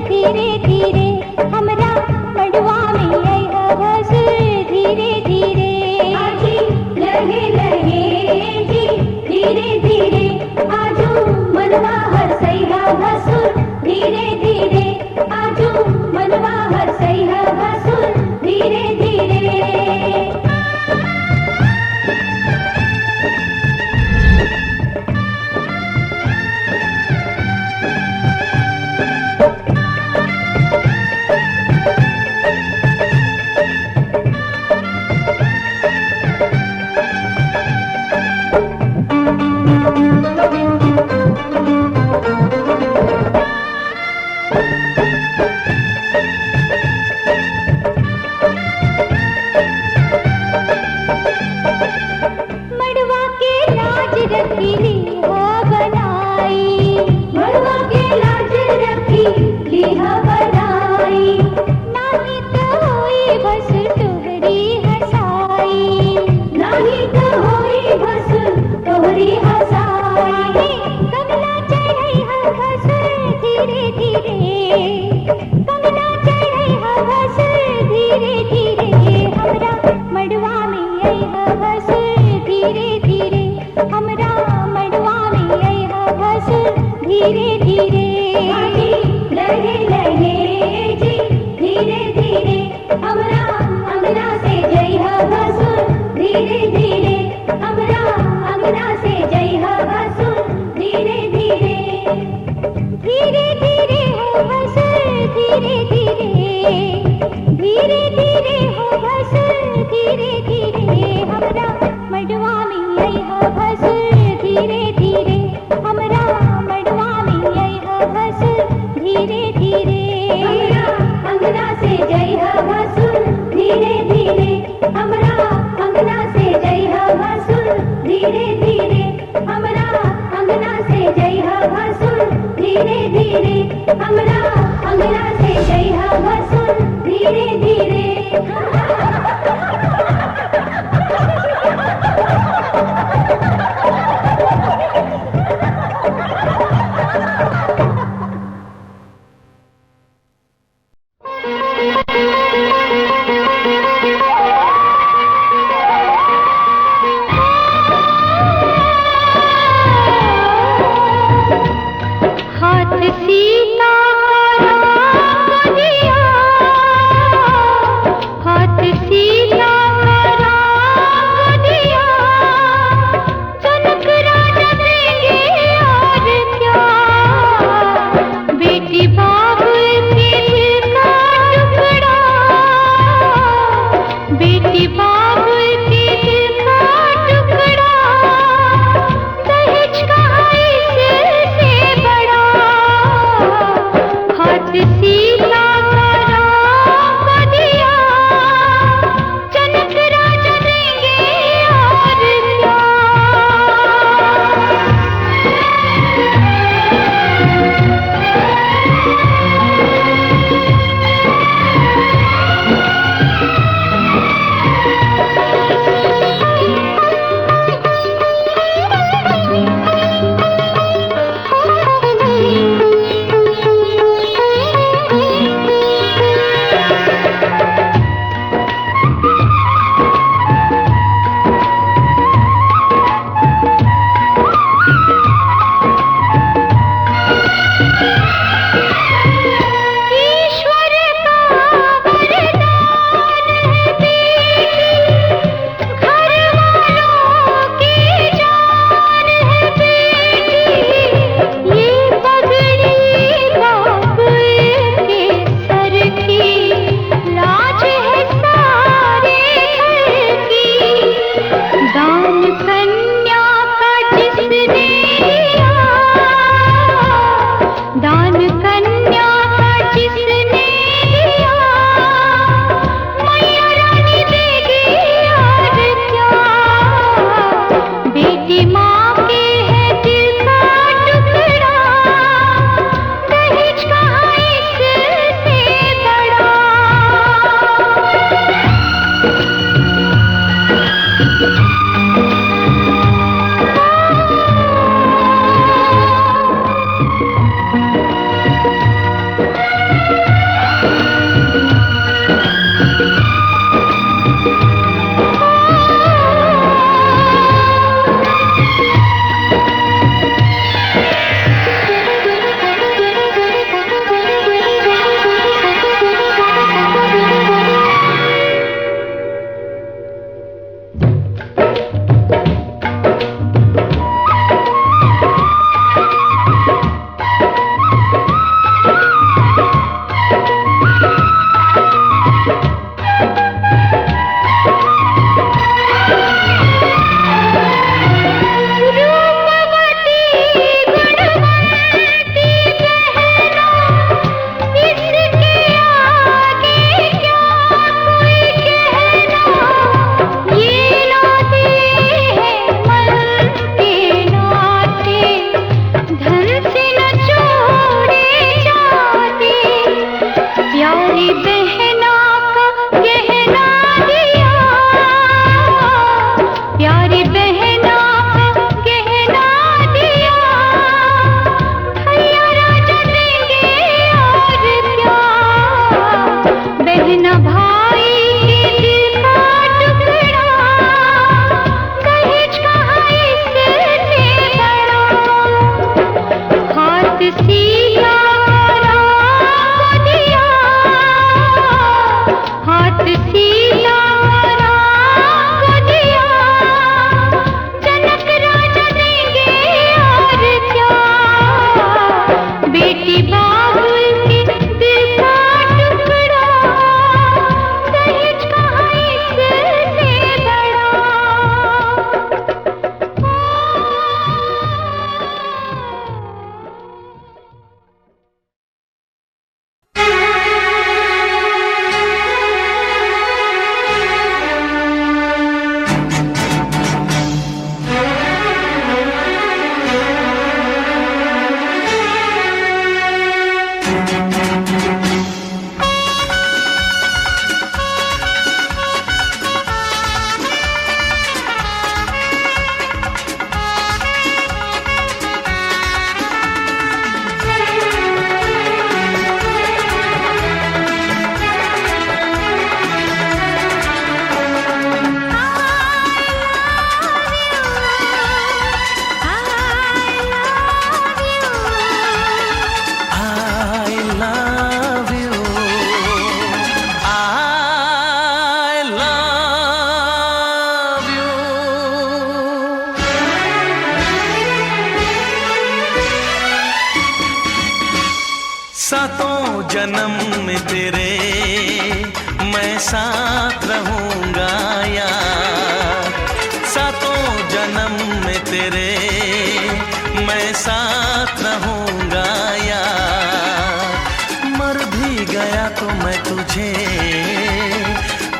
धीरे धीरे मड़वा के लाज रखी बनाई, मड़वा के लाज रखी बनाई, नाही तो होई बस तोहरी हसाई, नाही तो होई बस तोहरी हसाई। कमला चढ़ई हस धीरे धीरे, कमला चढ़ई हस धीरे धीरे, हमरा मड़वा में आई हस धीरे धीरे, हमरा मड़वा में आई हस धीरे धीरे। लहे लहे जन्म में तेरे मैं साथ रहूंगा यार, सातों जन्म में तेरे मैं साथ रहूंगा यार, मर भी गया तो मैं तुझे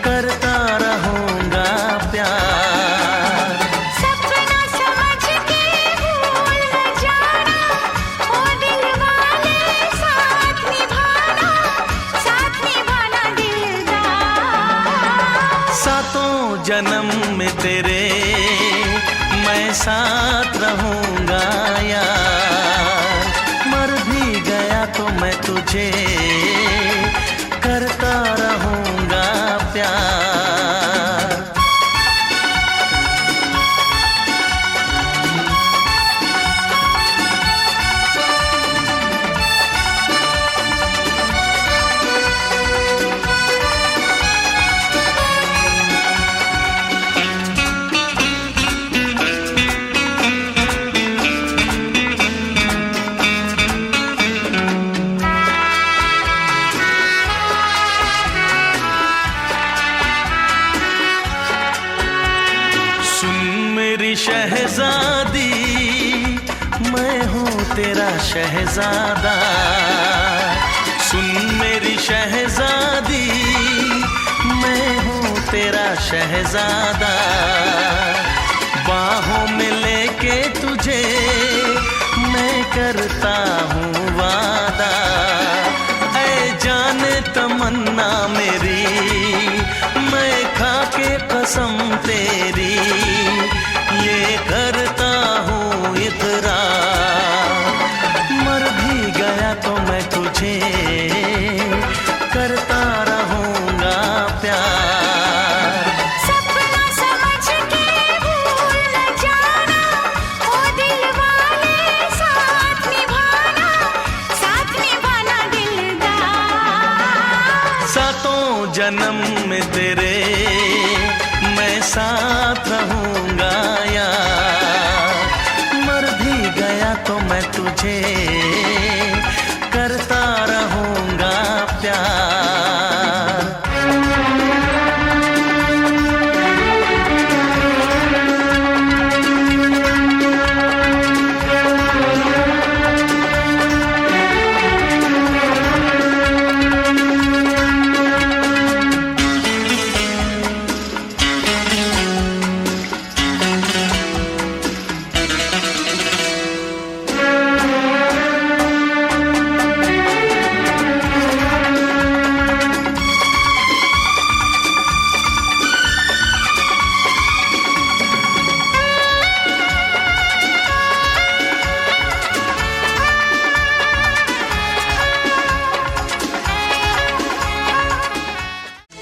करता रहूंगा प्यार। सपना समझ के भूल न जाना, ओ दिल वाले साथ निभाना दिलदार। सातों जन्म में तेरे मैं साथ रहूंगा यार, मर भी गया तो मैं तुझे करता रहूंगा प्यार। शहजादी मैं हूँ तेरा शहजादा, सुन मेरी शहजादी मैं हूँ तेरा शहजादा, बाहों में लेके तुझे मैं करता हूँ वादा, ऐ जाने तमन्ना मेरी मैं खा के कसम तेरी ये करता हूँ इकरार, मर भी गया तो मैं तुझे करता रहूंगा प्यार। सपना समझ के भूल न जाना, ओ दिल वाले साथ निभाना दिलदार। सातों जन्म में तेरे मैं साथ रहूंगा यार, मर भी गया तो मैं तुझे करता रहूंगा प्यार।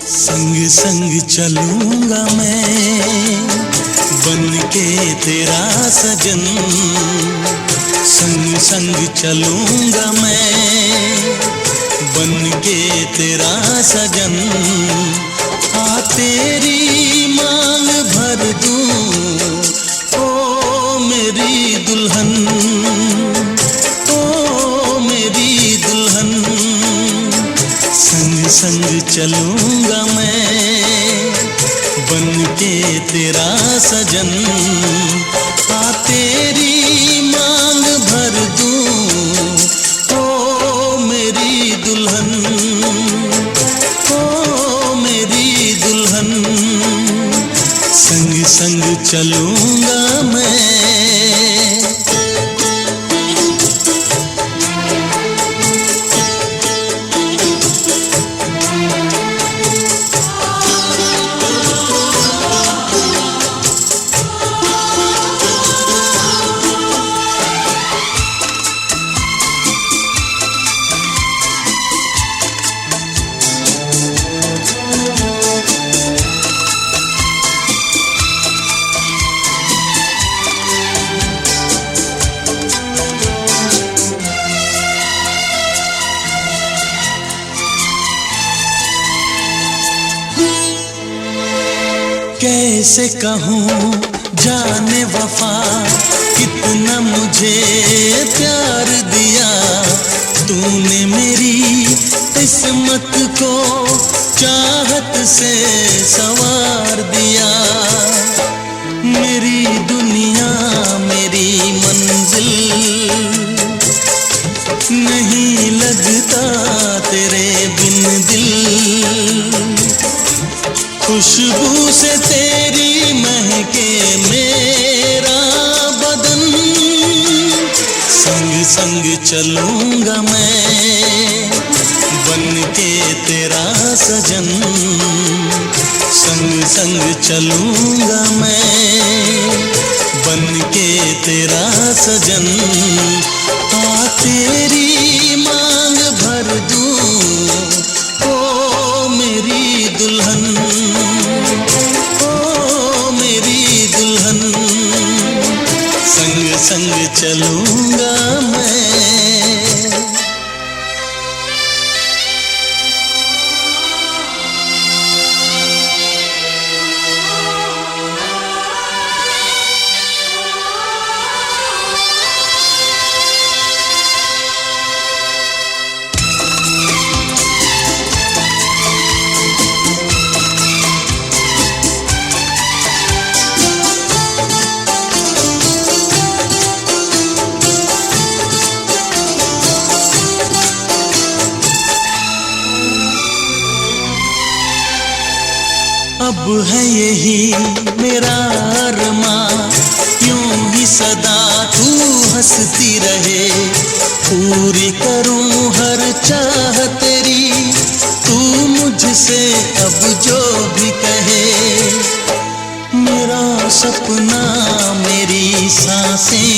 संग संग चलूंगा मैं बन के तेरा सजन, संग संग चलूंगा मैं बन के तेरा सजन, आ तेरी मांग भर दूं ओ मेरी दुल्हन, ओ मेरी दुल्हन, संग संग चलूंगा मैं बन के तेरा सजन, आ तेरी मांग भर दूं ओ मेरी दुल्हन, ओ मेरी दुल्हन, संग संग चलूंगा मैं। कैसे कहूँ जाने वफा कितना मुझे प्यार दिया तूने मेरी किस्मत को चाहत से संवार दिया। मेरी दुनिया मेरी मंजिल, नहीं लगता तेरे बिन दिल। खुशबू से तेरी महके मेरा बदन, संग संग चलूंगा मैं बन के तेरा सजन। संग संग चलूंगा मैं बन के तेरा सजन। आ तेरी मांग भर दूं ओ मेरी दुल्हन, ओ मेरी दुल्हन। संग संग चलूंगा मैं। अब है यही मेरा अरमां, यूं ही सदा तू हंसती रहे। पूरी करूं हर चाह तेरी, तू मुझसे अब जो भी कहे। मेरा सपना मेरी सांसें,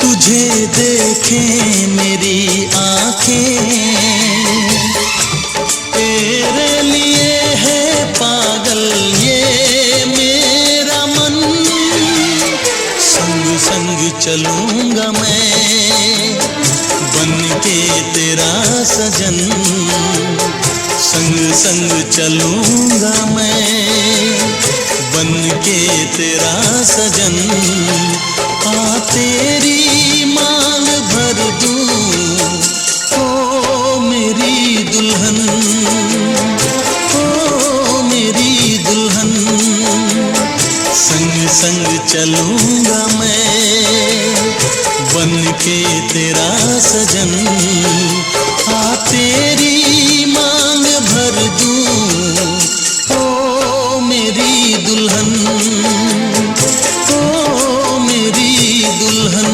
तुझे देखें मेरी आंखें। तेरे लिए है पागल ये मेरा मन। संग संग चलूंगा मैं बन के तेरा सजन। संग संग चलूंगा मैं बन के तेरा सजन। आ तेरी मांग भर दूं ओ मेरी दुल्हन, ओ मेरी दुल्हन। संग संग चलूंगा मैं बन के तेरा सजन। आ तेरी मांग भर दूं ओ मेरी दुल्हन, ओ मेरी दुल्हन,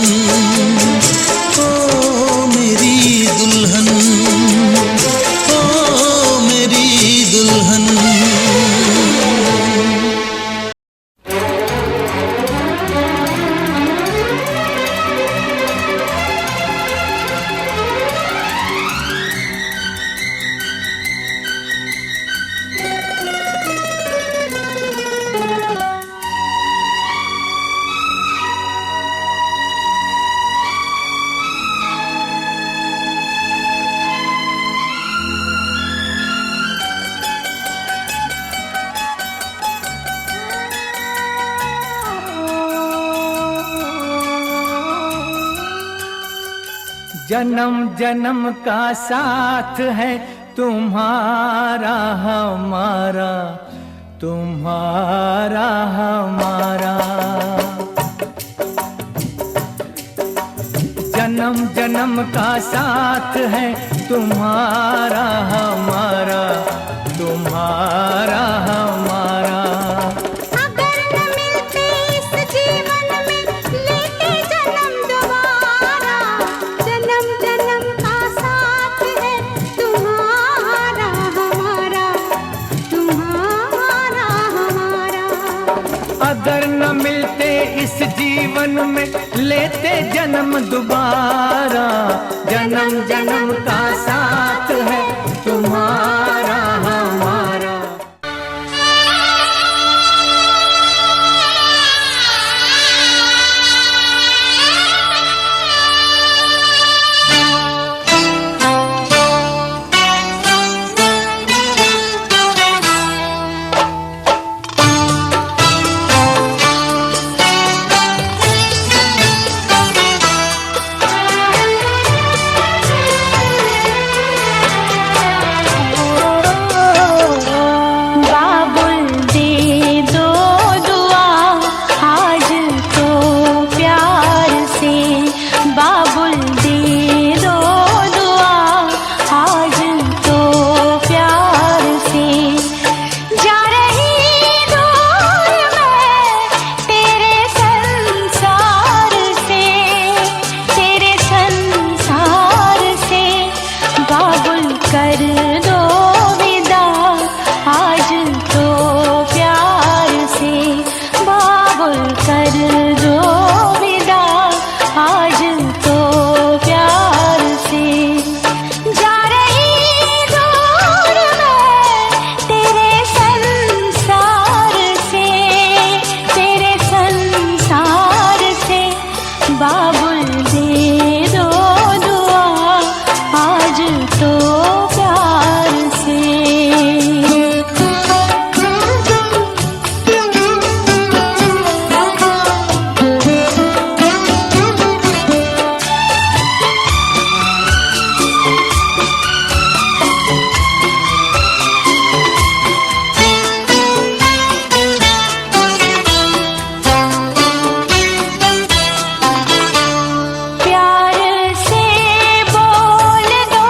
ओ मेरी दुल्हन, ओ मेरी दुल्हन। जन्म जन्म का साथ है तुम्हारा हमारा, तुम्हारा हमारा। जन्म जन्म का साथ है तुम्हारा हमारा, तुम्हारा हमारा। अगर न मिलते इस जीवन में लेते जन्म दोबारा। जन्म जन्म का साथ है तुम्हारा हमारा, तुम्हारा हमारा। अगर न मिलते इस जीवन में लेते जन्म दोबारा। जन्म जन्म का साथ है तुम्हारा हमारा। कर दो विदा आज तो प्यार से, बाबुल कर दो विदा आज तो प्यार से। जा रही दूर मैं तेरे संसार से, तेरे संसार से, बाबुल दे दो दुआ आज तो प्यार से। प्यार से बोल दो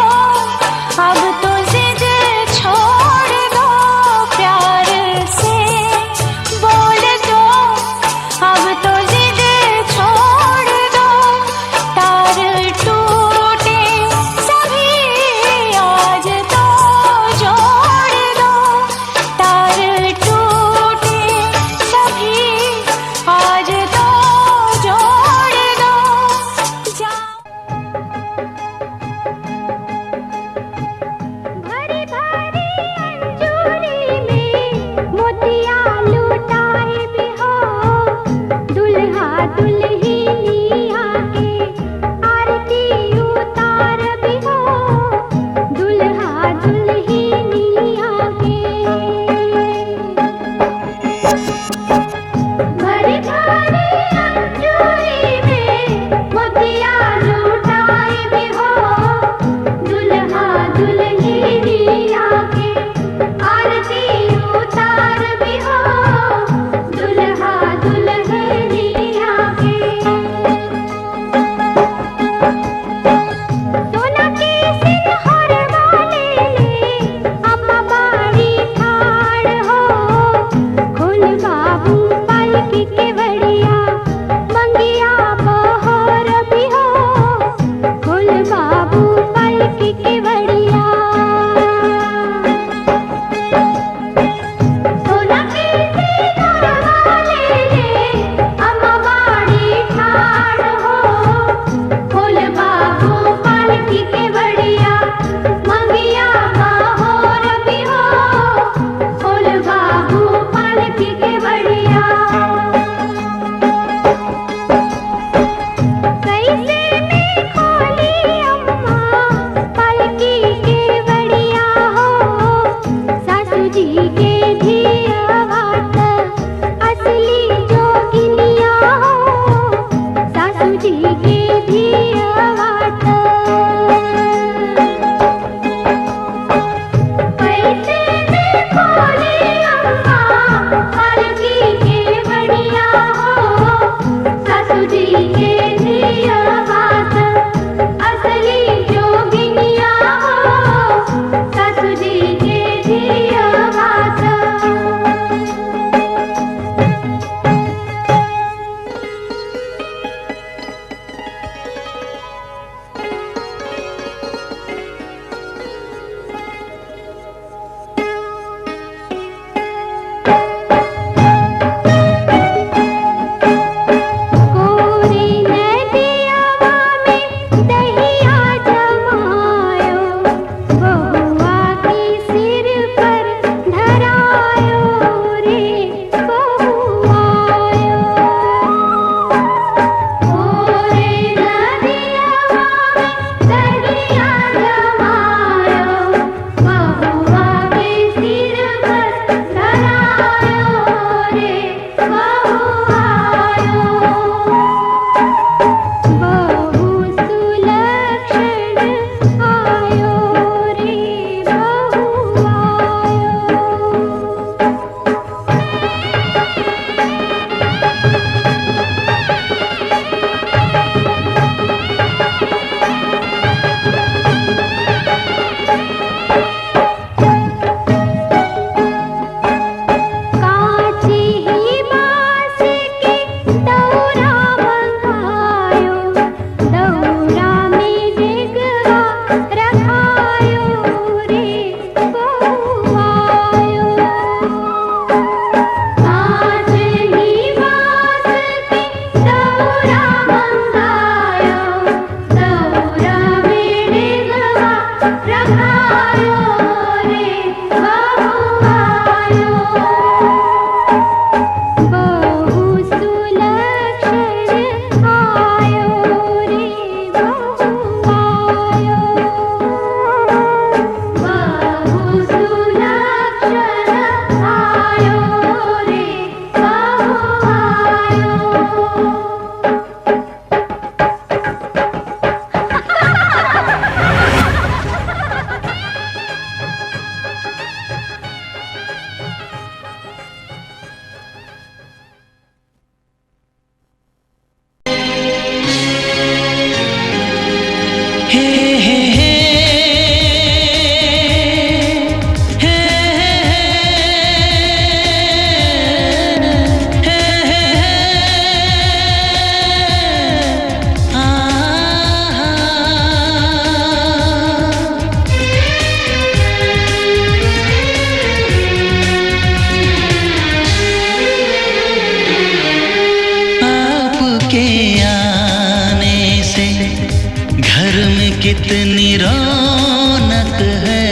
कितनी रौनक है,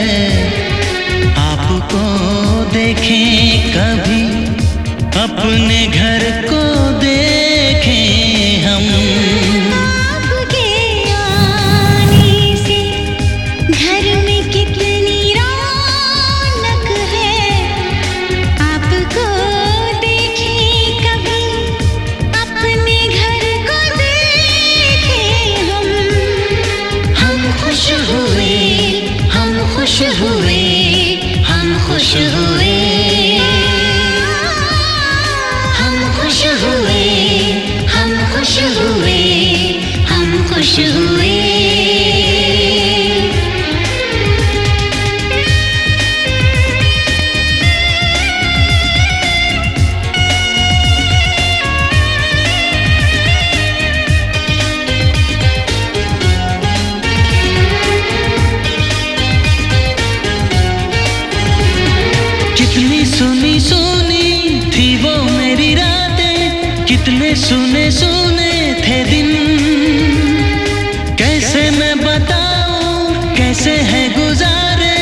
आपको देखें कभी, अपने घर को देखें हम। आपके आने से घर में कितनी रौनक है, आपको देखें कभी, अपने घर को देखें हम। हम खुश हुए, हम खुश हुए, हम खुश हुए, हम खुश हुए, हम खुश हुए, हम खुश हुए। कितनी सुनी सुनी थी वो मेरी रातें, कितने सुने सुने थे दिन, कैसे मैं बताऊं कैसे है गुजारे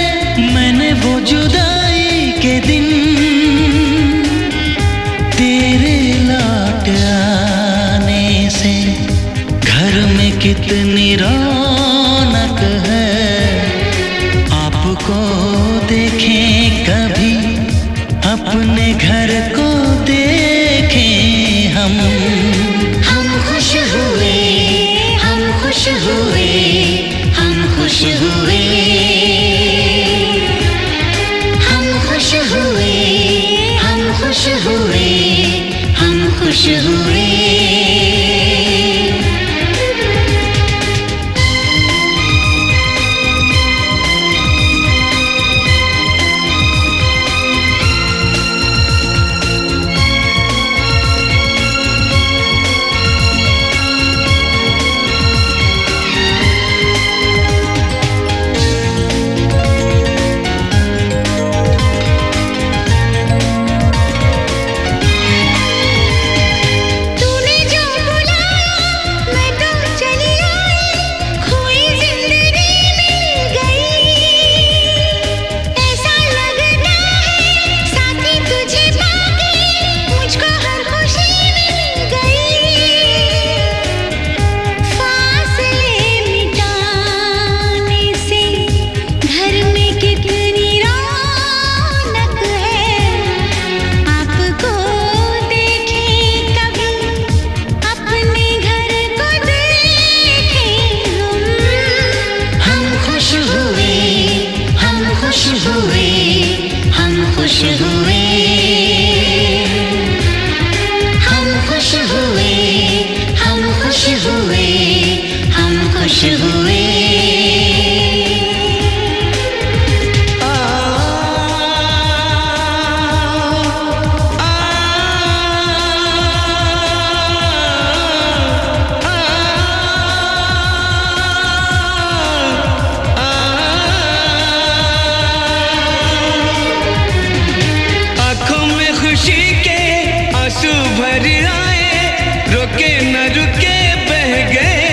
मैंने वो जुदाई के दिन। तेरे लौट आने से घर में कितनी रौनक है, आपको देखें कभी, अपने घर को देखें हम। हम खुश हुए, हम खुश हुए, हम खुश हुए, हम खुश हुए, हम खुश हुए, हम खुश हुए। आंसू भर आए, रुके न रुके